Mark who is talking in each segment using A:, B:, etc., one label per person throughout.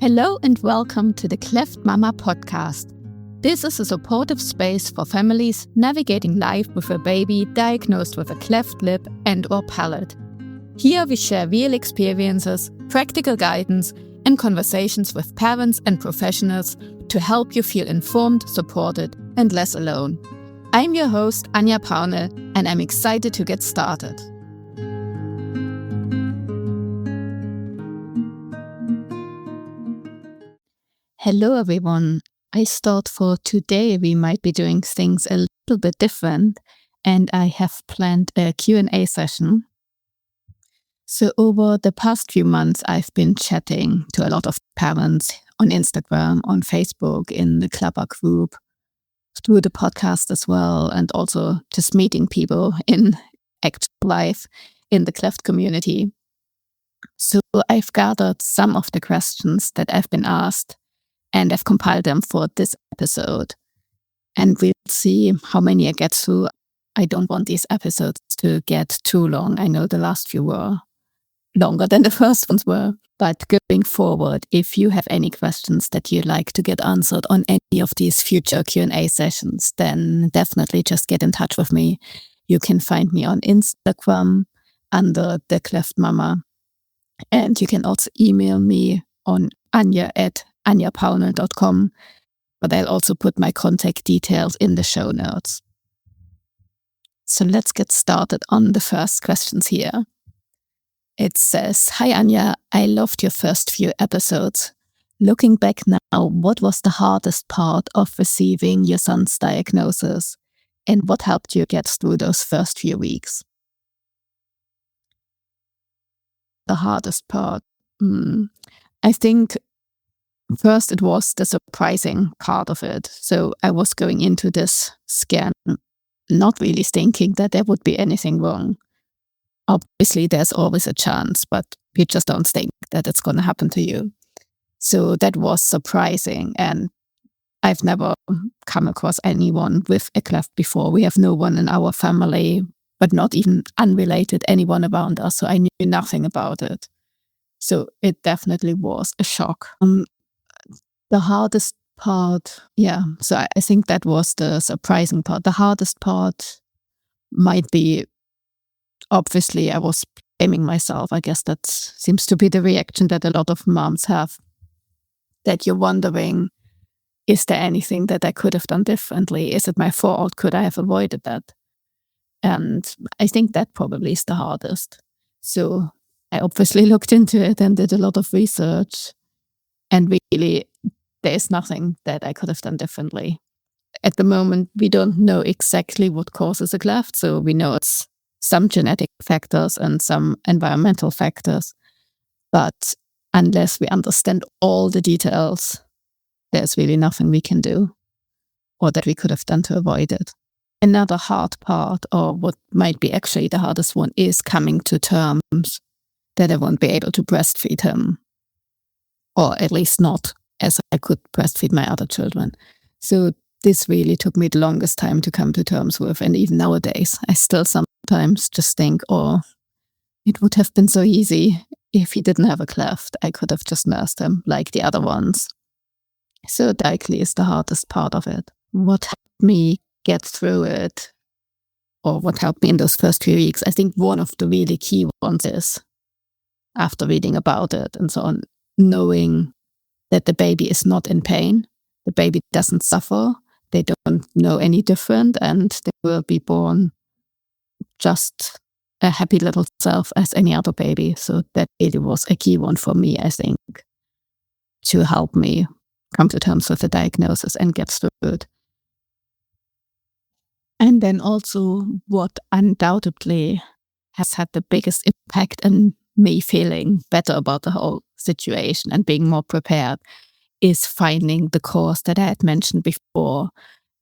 A: Hello and welcome to the Cleft Mama podcast. This is a supportive space for families navigating life with a baby diagnosed with a cleft lip and/or palate. Here we share real experiences, practical guidance, and conversations with parents and professionals to help you feel informed, supported, and less alone. I'm your host, Anja Paunel, and I'm excited to get started. Hello everyone. I thought for today we might be doing things a little bit different, and I have planned a Q&A session. So over the past few months, I've been chatting to a lot of parents on Instagram, on Facebook, in the Clubber group, through the podcast as well, and also just meeting people in actual life in the Cleft community. So I've gathered some of the questions that I've been asked, and I've compiled them for this episode. And we'll see how many I get through. I don't want these episodes to get too long. I know the last few were longer than the first ones were. But going forward, if you have any questions that you'd like to get answered on any of these future Q&A sessions, then definitely just get in touch with me. You can find me on Instagram under the Cleft Mama. And you can also email me on anja@anjapaunel.com, but I'll also put my contact details in the show notes. So let's get started on the first questions here. It says, "Hi Anja, I loved your first few episodes. Looking back now, what was the hardest part of receiving your son's diagnosis? And what helped you get through those first few weeks?" The hardest part? I think first it was the surprising part of it. So I was going into this scan not really thinking that there would be anything wrong. Obviously, there's always a chance, but you just don't think that it's going to happen to you. So that was surprising. And I've never come across anyone with a cleft before. We have no one in our family, but not even unrelated anyone around us. So I knew nothing about it. So it definitely was a shock. The hardest part, so I think that was the surprising part. The hardest part might be, obviously, I was blaming myself. I guess that seems to be the reaction that a lot of moms have, that you're wondering, is there anything that I could have done differently? Is it my fault? Could I have avoided that? And I think that probably is the hardest. So I obviously looked into it and did a lot of research, and really, there's nothing that I could have done differently. At the moment, we don't know exactly what causes a cleft. So we know it's some genetic factors and some environmental factors. But unless we understand all the details, there's really nothing we can do or that we could have done to avoid it. Another hard part, or what might be actually the hardest one, is coming to terms that I won't be able to breastfeed him, or at least not as I could breastfeed my other children. So this really took me the longest time to come to terms with. And even nowadays, I still sometimes just think, it would have been so easy if he didn't have a cleft. I could have just nursed him like the other ones. So that likely is the hardest part of it. What helped me get through it, or what helped me in those first few weeks, I think one of the really key ones is, after reading about it and so on, knowing that the baby is not in pain, the baby doesn't suffer, they don't know any different, and they will be born just a happy little self as any other baby. So that really was a key one for me, I think, to help me come to terms with the diagnosis and get through it. And then also what undoubtedly has had the biggest impact in me feeling better about the whole situation and being more prepared is finding the course that I had mentioned before,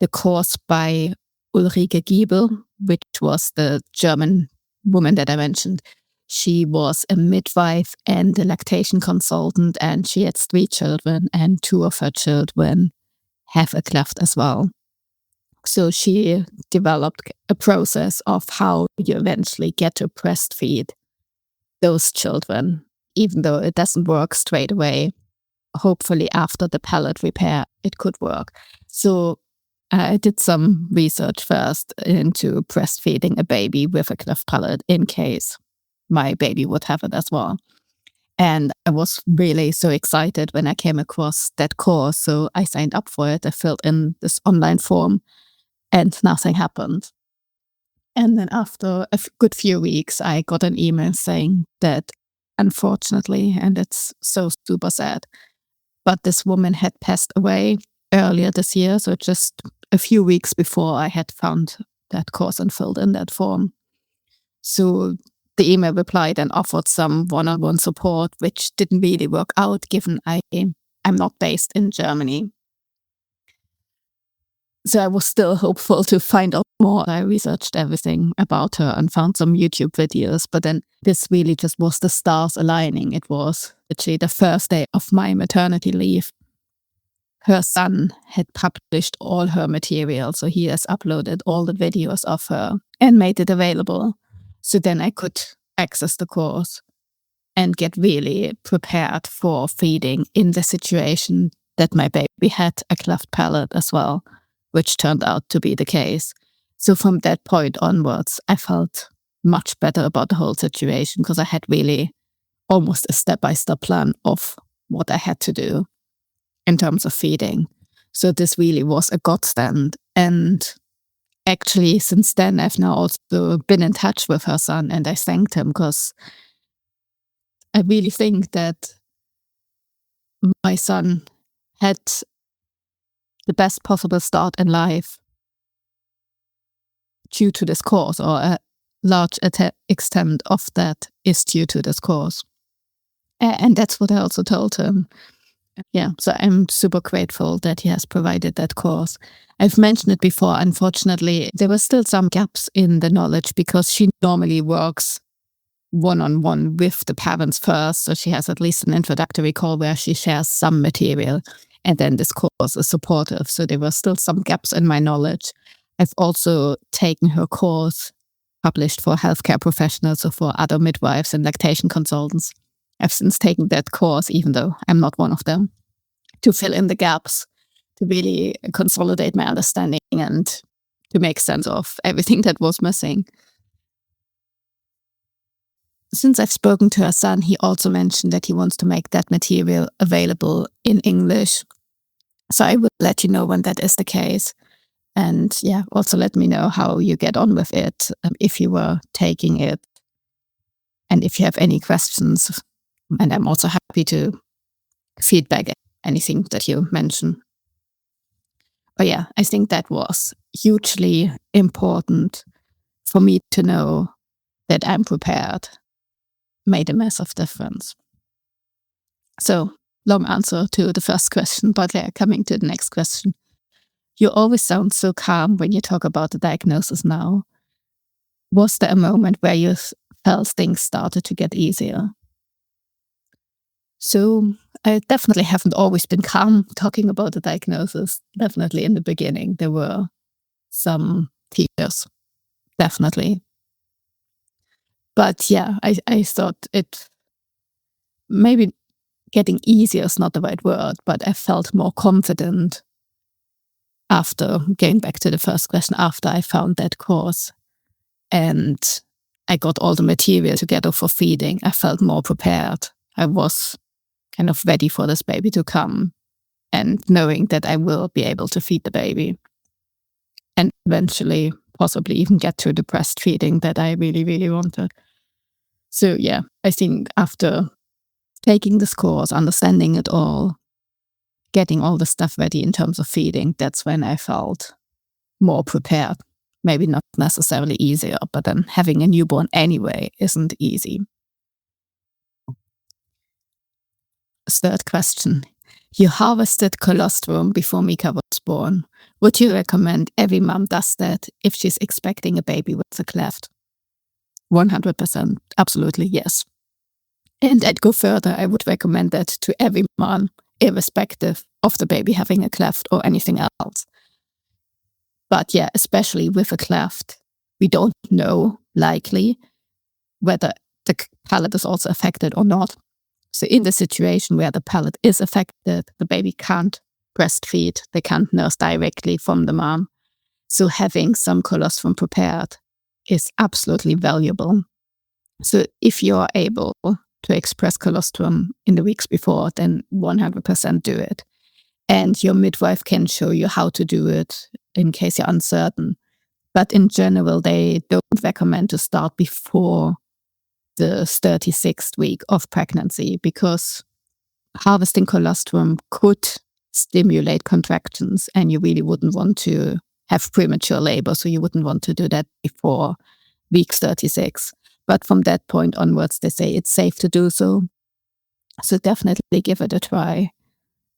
A: the course by Ulrike Giebel, which was the German woman that I mentioned. She was a midwife and a lactation consultant, and she had 3 children, and 2 of her children have a cleft as well. So she developed a process of how you eventually get to breastfeed those children, even though it doesn't work straight away. hopefully after the palate repair, it could work. So I did some research first into breastfeeding a baby with a cleft palate in case my baby would have it as well. And I was really so excited when I came across that course. So I signed up for it. I filled in this online form and nothing happened. And then after a good few weeks, I got an email saying that unfortunately, and it's so super sad, but this woman had passed away earlier this year. So just a few weeks before I had found that course and filled in that form. So the email replied and offered some one-on-one support, which didn't really work out given I'm not based in Germany. So I was still hopeful to find out more. I researched everything about her and found some YouTube videos, but then this really just was the stars aligning. It was literally the first day of my maternity leave. Her son had published all her material, so he has uploaded all the videos of her and made it available. So then I could access the course and get really prepared for feeding in the situation that my baby had a cleft palate as well, which turned out to be the case. So from that point onwards, I felt much better about the whole situation because I had really almost a step-by-step plan of what I had to do in terms of feeding. So this really was a godsend. And actually, since then, I've now also been in touch with her son, and I thanked him because I really think that my son had the best possible start in life due to this course, or a large extent of that is due to this course. And that's what I also told him. Yeah, so I'm super grateful that he has provided that course. I've mentioned it before. Unfortunately, there were still some gaps in the knowledge because she normally works one-on-one with the parents first. So she has at least an introductory call where she shares some material. And then this course is supportive. So there were still some gaps in my knowledge. I've also taken her course published for healthcare professionals, so for other midwives and lactation consultants. I've since taken that course, even though I'm not one of them, to fill in the gaps, to really consolidate my understanding and to make sense of everything that was missing. Since I've spoken to her son, he also mentioned that he wants to make that material available in English. So I will let you know when that is the case. And yeah, also let me know how you get on with it, if you were taking it, and if you have any questions. And I'm also happy to feedback anything that you mention. But yeah, I think that was hugely important for me to know that I'm prepared. Made a massive difference. So, long answer to the first question, but yeah, coming to the next question. You always sound so calm when you talk about the diagnosis now. Was there a moment where you felt things started to get easier? So I definitely haven't always been calm talking about the diagnosis. Definitely in the beginning, there were some tears, definitely. But yeah, I thought it maybe getting easier is not the right word, but I felt more confident after getting back to the first question, after I found that course and I got all the material together for feeding. I felt more prepared. I was kind of ready for this baby to come and knowing that I will be able to feed the baby and eventually possibly even get to the breastfeeding that I really, really wanted. So yeah, I think after taking this course, understanding it all, getting all the stuff ready in terms of feeding, that's when I felt more prepared. Maybe not necessarily easier, but then having a newborn anyway isn't easy. Third question. You harvested colostrum before Mika was born. Would you recommend every mom does that if she's expecting a baby with a cleft? 100%. Absolutely, yes. And I'd go further. I would recommend that to every mom, irrespective of the baby having a cleft or anything else. But yeah, especially with a cleft, we don't know likely whether the palate is also affected or not. So in the situation where the palate is affected, the baby can't breastfeed, they can't nurse directly from the mom. So having some colostrum prepared is absolutely valuable. So if you're able to express colostrum in the weeks before, then 100% do it. And your midwife can show you how to do it in case you're uncertain. But in general, they don't recommend to start before the 36th week of pregnancy, because harvesting colostrum could stimulate contractions, and you really wouldn't want to have premature labor. So you wouldn't want to do that before week 36. But from that point onwards, they say it's safe to do so. So definitely give it a try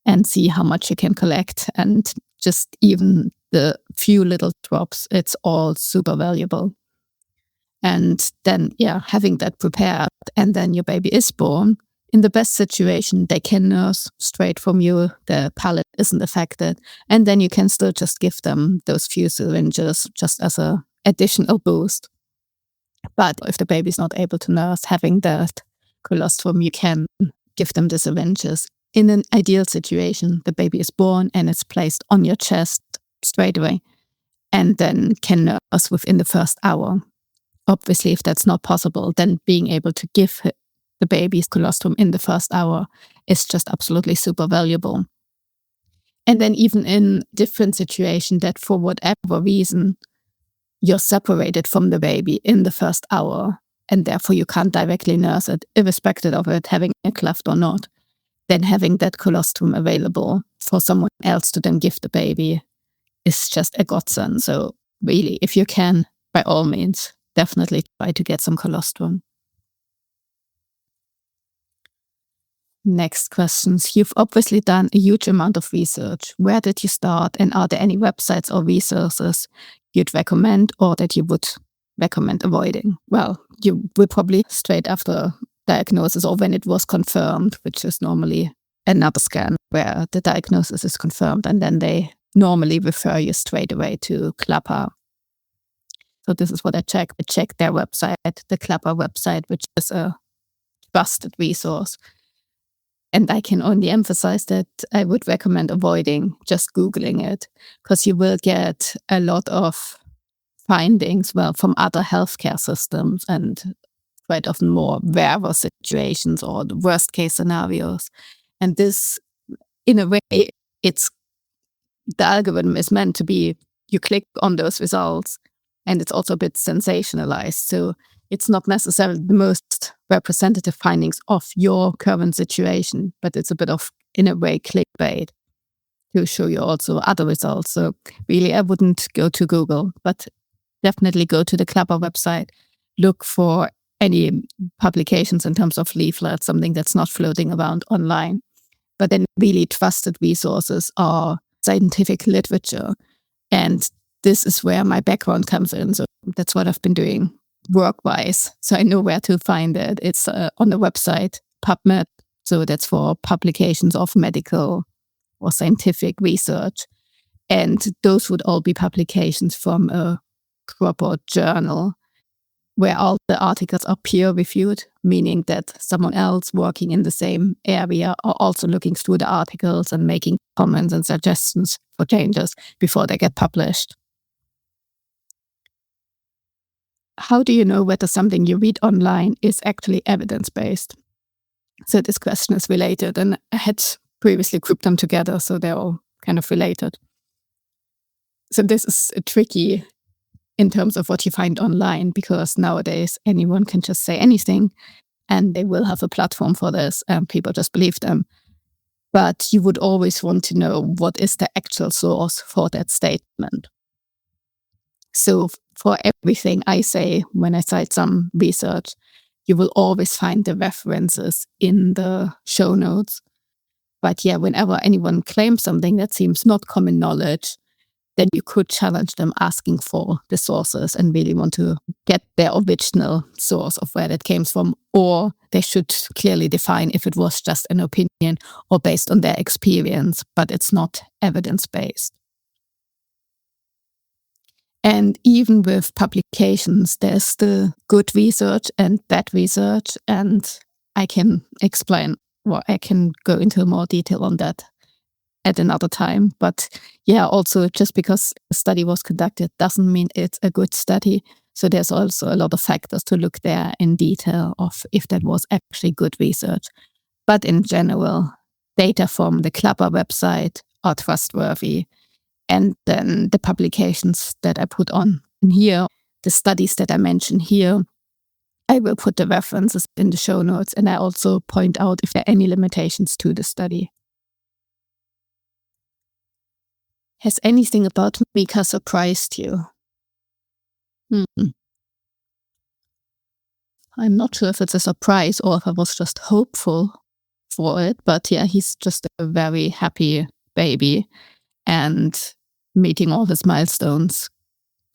A: and see how much you can collect. And just even the few little drops, it's all super valuable. And then, having that prepared, and then your baby is born. In the best situation, they can nurse straight from you. The palate isn't affected. And then you can still just give them those few syringes just as a additional boost. But if the baby's not able to nurse, having that colostrum, you can give them the syringes. In an ideal situation, the baby is born and it's placed on your chest straight away, and then can nurse within the first hour. Obviously, if that's not possible, then being able to give the baby's colostrum in the first hour is just absolutely super valuable. And then even in different situation that for whatever reason, you're separated from the baby in the first hour, and therefore you can't directly nurse it, irrespective of it having a cleft or not, then having that colostrum available for someone else to then give the baby is just a godsend. So really, if you can, by all means, definitely try to get some colostrum. Next questions. You've obviously done a huge amount of research. Where did you start, and are there any websites or resources you'd recommend or that you would recommend avoiding? Well, you would probably straight after diagnosis or when it was confirmed, which is normally another scan where the diagnosis is confirmed, and then they normally refer you straight away to Clapper. So this is what I check. I check their website, the Clapper website, which is a trusted resource. And I can only emphasize that I would recommend avoiding just Googling it, because you will get a lot of findings, from other healthcare systems, and quite often more rarer situations or the worst case scenarios. And this, in a way, the algorithm is meant to be, you click on those results, and it's also a bit sensationalized. So it's not necessarily the most representative findings of your current situation, but it's a bit of, in a way, clickbait to show you also other results. So really, I wouldn't go to Google, but definitely go to the Clapper website, look for any publications in terms of leaflets, something that's not floating around online. But then really trusted resources are scientific literature. And this is where my background comes in. So that's what I've been doing work-wise. So I know where to find it. It's on the website, PubMed. So that's for publications of medical or scientific research. And those would all be publications from a proper journal where all the articles are peer-reviewed, meaning that someone else working in the same area are also looking through the articles and making comments and suggestions for changes before they get published. How do you know whether something you read online is actually evidence-based? So this question is related, and I had previously grouped them together, so they're all kind of related. So this is tricky in terms of what you find online, because nowadays anyone can just say anything and they will have a platform for this and people just believe them. But you would always want to know what is the actual source for that statement. So for everything I say, when I cite some research, you will always find the references in the show notes. But whenever anyone claims something that seems not common knowledge, then you could challenge them asking for the sources and really want to get their original source of where that came from. Or they should clearly define if it was just an opinion or based on their experience, but it's not evidence-based. And even with publications, there's still good research and bad research, and I can explain well, I can go into more detail on that at another time. But yeah, also just because a study was conducted doesn't mean it's a good study. So there's also a lot of factors to look there in detail of if that was actually good research. But in general, data from the Clubber website are trustworthy. And then the publications that I put on here, the studies that I mention here, I will put the references in the show notes, and I also point out if there are any limitations to the study. Has anything about Mika surprised you? I'm not sure if it's a surprise or if I was just hopeful for it, but yeah, he's just a very happy baby and meeting all his milestones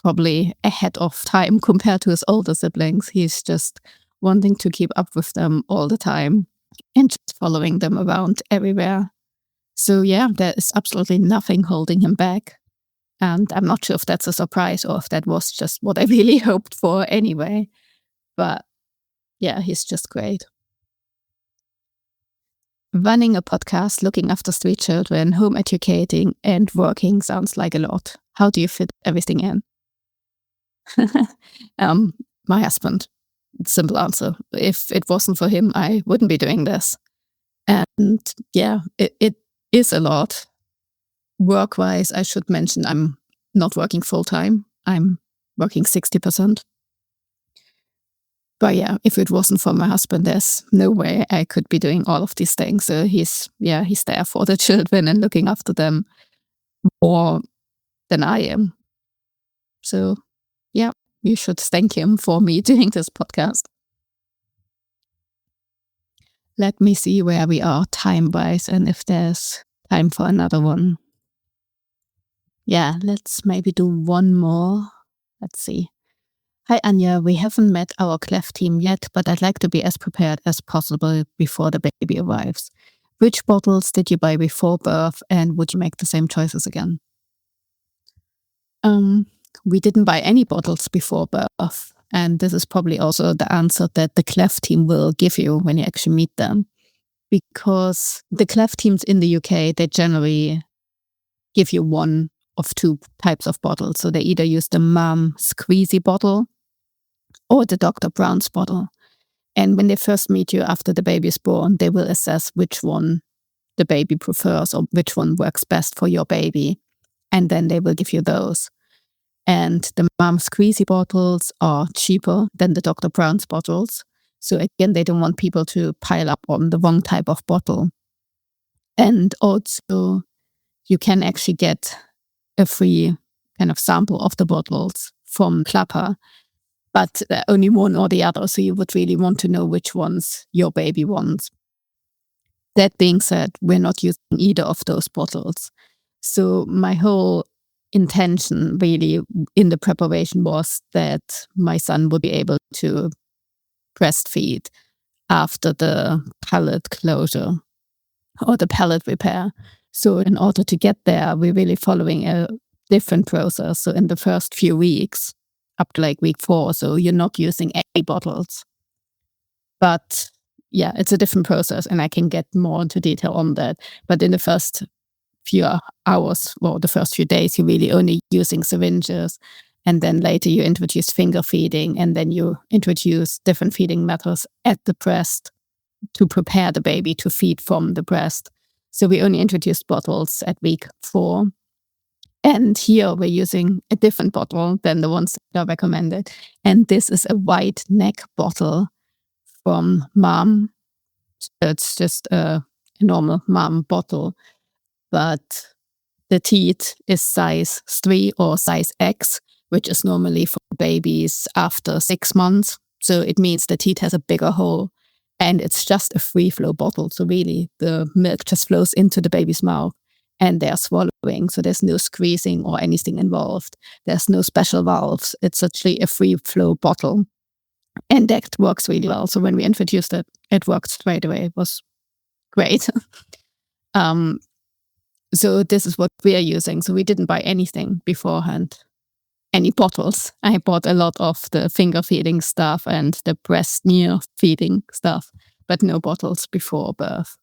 A: probably ahead of time compared to his older siblings. He's just wanting to keep up with them all the time and just following them around everywhere. So yeah, there is absolutely nothing holding him back. And I'm not sure if that's a surprise or if that was just what I really hoped for anyway. But yeah, he's just great. Running a podcast, looking after 3 children, home educating, and working sounds like a lot. How do you fit everything in? My husband. Simple answer. If it wasn't for him, I wouldn't be doing this. And yeah, it is a lot. Work-wise, I should mention I'm not working full-time. I'm working 60%. But yeah, if it wasn't for my husband, there's no way I could be doing all of these things. So he's there for the children and looking after them more than I am. So yeah, you should thank him for me doing this podcast. Let me see where we are time-wise and if there's time for another one. Yeah, let's maybe do one more. Let's see. Hi, Anya. We haven't met our Cleft team yet, but I'd like to be as prepared as possible before the baby arrives. Which bottles did you buy before birth, and would you make the same choices again? We didn't buy any bottles before birth, and this is probably also the answer that the Cleft team will give you when you actually meet them. Because the Cleft teams in the UK, they generally give you one of 2 types of bottles. So they either use the mom squeezy bottle or the Dr. Brown's bottle. And when they first meet you after the baby is born, they will assess which one the baby prefers or which one works best for your baby. And then they will give you those. And the mom squeezy bottles are cheaper than the Dr. Brown's bottles. So again, they don't want people to pile up on the wrong type of bottle. And also, you can actually get a free kind of sample of the bottles from Clapper, but only one or the other. So you would really want to know which ones your baby wants. That being said, we're not using either of those bottles. So my whole intention really in the preparation was that my son would be able to breastfeed after the palate closure or the palate repair. So in order to get there, we're really following a different process. So in the first few weeks, up to like week 4, so you're not using any bottles. But yeah, it's a different process, and I can get more into detail on that. But in the first few hours, or the first few days, you're really only using syringes. And then later you introduce finger feeding, and then you introduce different feeding methods at the breast to prepare the baby to feed from the breast. So we only introduced bottles at week 4. And here we're using a different bottle than the ones that are recommended. And this is a wide neck bottle from Mom. It's just a normal Mom bottle, but the teat is size 3 or size X, which is normally for babies after 6 months. So it means the teat has a bigger hole, and it's just a free flow bottle. So really the milk just flows into the baby's mouth and they're swallowing. So there's no squeezing or anything involved. There's no special valves. It's actually a free flow bottle. And that works really well. So when we introduced it, it worked straight away. It was great. So this is what we are using. So we didn't buy anything beforehand, any bottles. I bought a lot of the finger feeding stuff and the breast near feeding stuff, but no bottles before birth.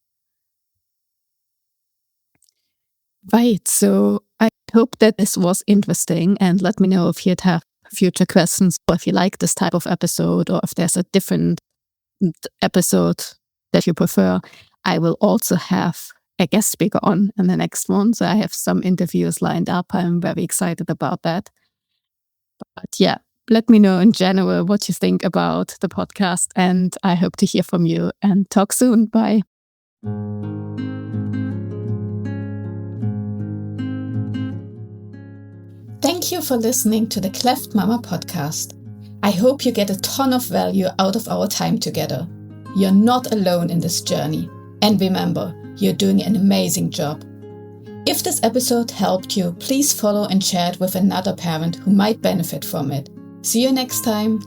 A: Right, so I hope that this was interesting, and let me know if you'd have future questions, or if you like this type of episode, or if there's a different episode that you prefer. I will also have a guest speaker on in the next one, so I have some interviews lined up. I'm very excited about that. But yeah, let me know in general what you think about the podcast, and I hope to hear from you, and talk soon. Bye. Thank you for listening to the Cleft Mama podcast. I hope you get a ton of value out of our time together. You're not alone in this journey. And remember, you're doing an amazing job. If this episode helped you, please follow and share it with another parent who might benefit from it. See you next time.